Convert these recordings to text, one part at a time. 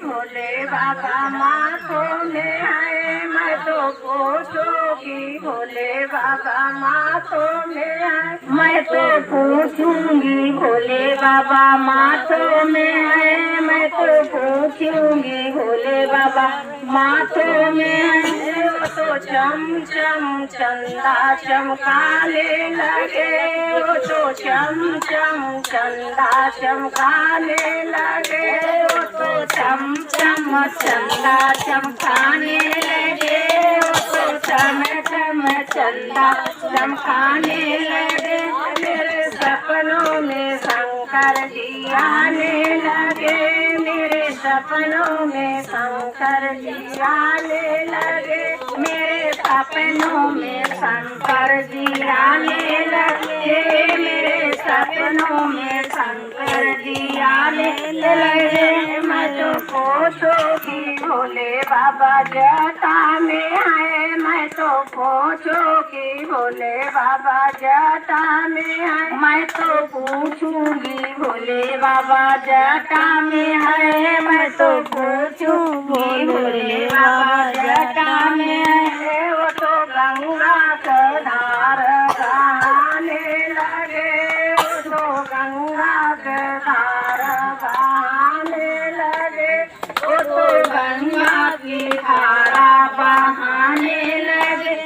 भोले बाबा माथों में है मैं तो पूछूंगी भोले बाबा माथों में है मैं तो पूछूंगी भोले बाबा माथों में है मैं तो पूछूंगी भोले बाबा माथों में है वो तो चम चम चंदा चमकाने लगे वो तो चम चम चंदा चमकाने लगे वो तो चम चम चंदा चमकाने लगे वो तो चम चम चंदा चमकाने लगे मेरे सपनों में शंकर जी आने लगे मेरे सपनों में शंकर जी आने लगे मेरे सपनों में शंकर जी आने लगे मेरे सपनों में शंकर जी आने लगे मैं तो पूछूंगी भोले बाबा जटा में है मैं तो पूछूंगी भोले बाबा जटा में है मैं तो पूछूंगी भोले बाबा जटा में है मैं तो पूछूंगी भोले बाबा जटा में है वो तो गंगा का धार बहाने लगे वो तो गंगा का धार बहाने लगे वो तो गंगा की धारा बहाने लगे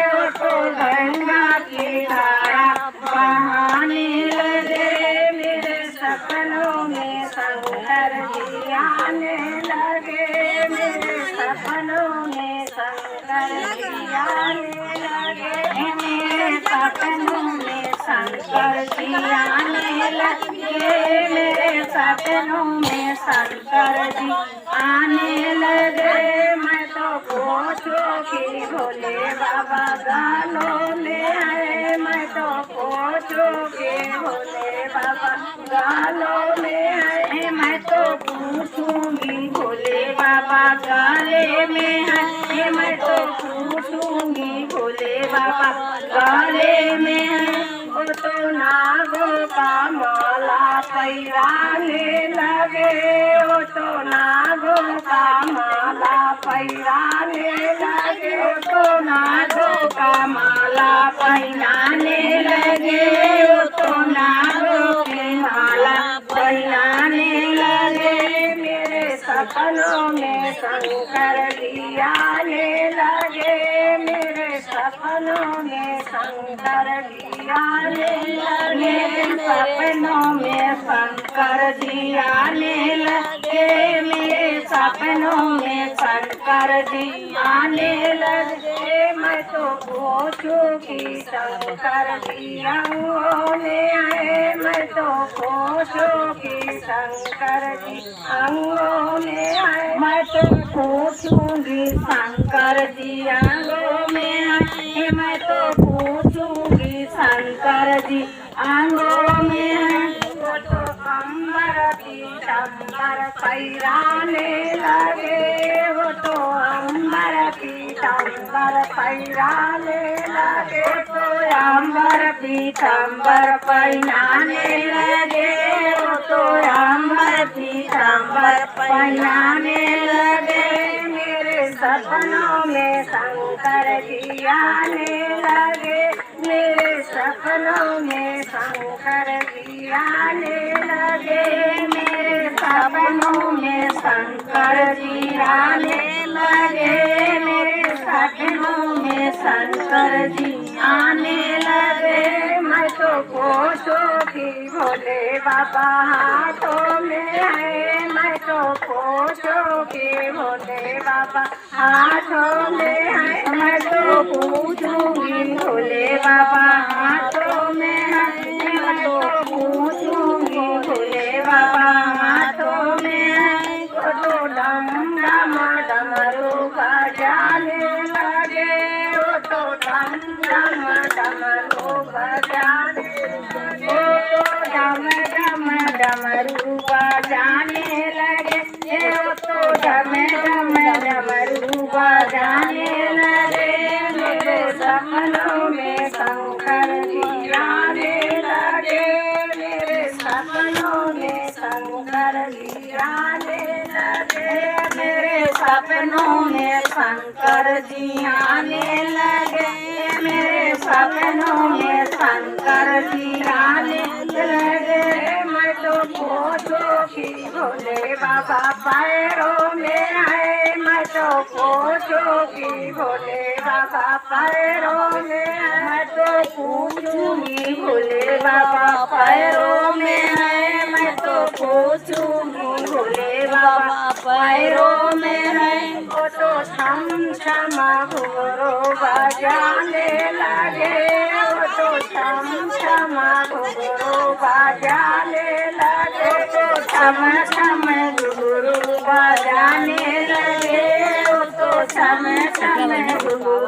वो तो गंगा की धारा बहाने लगे मेरे सपनों में शंकर जी आने लगे मेरे सपनों में शंकर जी आने लगे मेरे सपनों में शंकर जी आने लगे मेरे सपनों में शंकर जी आने लगे मैं तो पूछूंगी भोले बाबा गालों में है मैं तो पूछूंगी भोले बाबा गालों में है मैं तो पूछूंगी भोले बाबा गाले में है मैं तो पूछूंगी भोले बाबा गाले में है वो तो नागों का माला पैराने लगे वो तो नागों का माला पैराने लगे वो तो नागों का माला पहनाने लगे वो तो नागों की माला पहनाने लगे मेरे सपनों में शंकर जी आने लगे मेरे सपनों में शंकर जी आने लगे सपनों में शंकर जी आने लगे मेरे सपनों में शंकर जी आने लगे मैं तो पूछूंगी शंकर जी अंगों में आए मैं तो पूछूंगी शंकर जी अंगों में आए मैं तो पूछूंगी शंकर जी अंगों में आए मैं तो पूछूंगी शंकर जी अंगों में है वो तो अंबर पीतम्बर पैराने लगे वो तो अंबर पीतम्बर पैराने लगे तो अंबर पीतम्बर पहनाने लगे वो तो अंबर पीतम्बर पहनाने लगे मेरे सपनों में शंकर जी आने लगे मेरे सपनों में शंकर जी आने लगे मेरे सपनों में शंकर जी आने लगे मेरे सपनों में शंकर जी आने लगे मैं तो पूछूंगी भोले बाबा हाथों में है मैं तो पूछूंगी भोले बाबा हाथों में है मैं तो पूछूंगी भोले बाबा हाथों में है मैं तो पूछूंगी भोले बाबा हाथों में है वो तो डम डम डमरू बजाने लगे वो तो डम डम डमरू बजाने लगे वो तो डम डम डमरू बजाने लगे वो तो डम डम डमरू बजाने लगे मेरे सपनों में शंकर जी आने लगे मेरे सपनों में शंकर जी आने लगे सपनों में शंकर जी आने लगे, मेरे सपनों में शंकर जी आने लगे। मैं तो पूछूं कि भोले बाबा पैरों में आए, मैं तो पूछूं कि भोले बाबा पैरों में आए, मैं तो पूछूंगी भोले बाबा पैरों में आए, मैं तो पूछूंगी भोले बाबा पैरों में आए। वो तो छम छम घुंघरू बजाने लगे, वो तो छम छम घुंघरू बजाने लगे, तो छम छम घुंघरू बजाने लगे, वो तो छम छम घुंघरू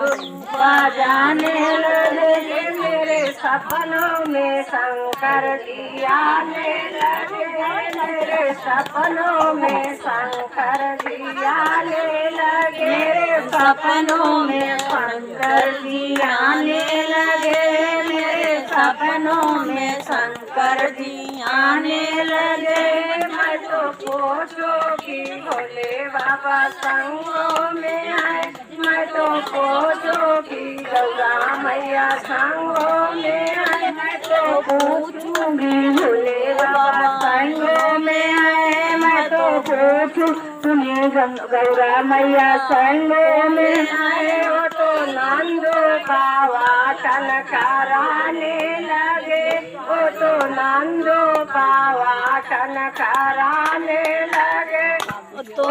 बजाने लगे। मेरे सपनों में शंकर जी आने लगे, मेरे सपनों में शंकर जी आने लगे, मेरे सपनों में शंकर जी आने लगे, मेरे सपनों में शंकर जी आने लगे। मैं तो पूछूं कि भोले बाबा संगों में आए, मैं तो पूछूं कि गौरा मैया संगों में आए, मैं तो पूछूंगी भोले बाबा संगों में आए, मैं तो पूछूं तुम्हें गौरा मैया संगों में आए। वो तो नंदो का वाटन कराने लगे, वो तो नंदो का वाटन कराने लगे, वो तो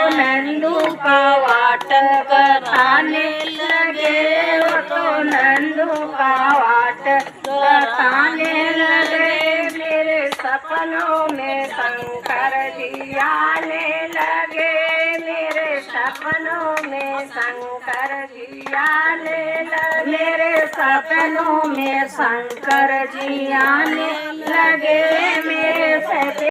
नंदू का वाटन कराने लगे, वो तो नंदू का वाटन कराने लगे। मेरे सपनों में शंकर जी आने लगे, मेरे सपनों में शंकर जी आने लगे, मेरे सपनों में शंकर जी आने लगे। मेरे